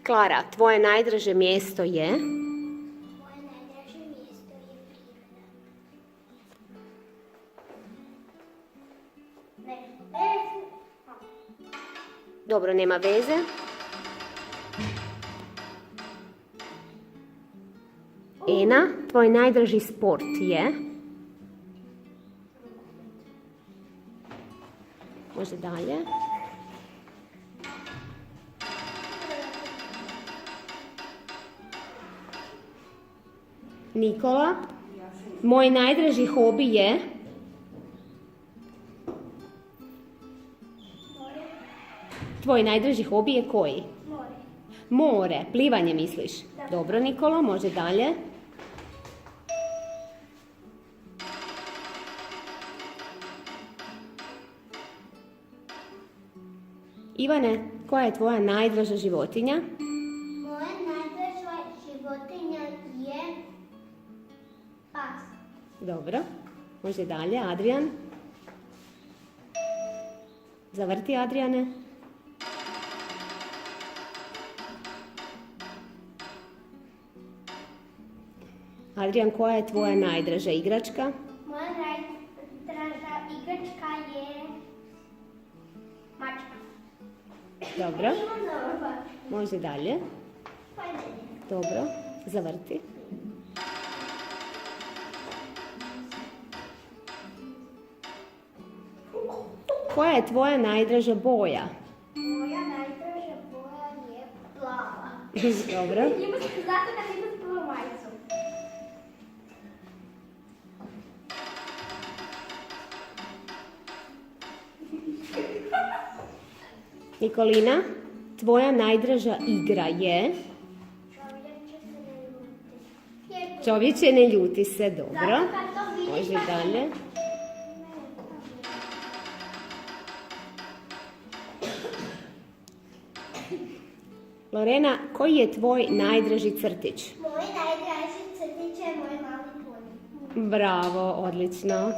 Klara, tvoje najdraže mjesto je? Moje najdraže mjesto je priroda. Dobro, nema veze. Ena, tvoj najdraži sport je? Može dalje. Nikola, moj najdraži hobi je? Tvoj najdraži hobi je koji? More. More, plivanje misliš? Dobro, Nikola, može dalje. Ivane, koja je tvoja najdraža životinja? Moja najdraža životinja je pas. Dobro, može dalje. Adrian? Zavrti, Adriane. Adrian, koja je tvoja najdraža igračka? Moja najdraža igračka je mačka. Dobro, Imam dobro. može dalje. Pa je Dobro, zavrti. Koja je tvoja najdraža boja? Moja najdraža boja je plava. Dobro, Zato kad imam plavu majicu. Nikolina, tvoja najdraža igra je? Čovječe, ne ljuti se, dobro. Zato kad to vidiš, Može pa dalje. Lorena, koji je tvoj najdraži crtić? Moj najdraži crtić je moj mali poni. Bravo, odlično.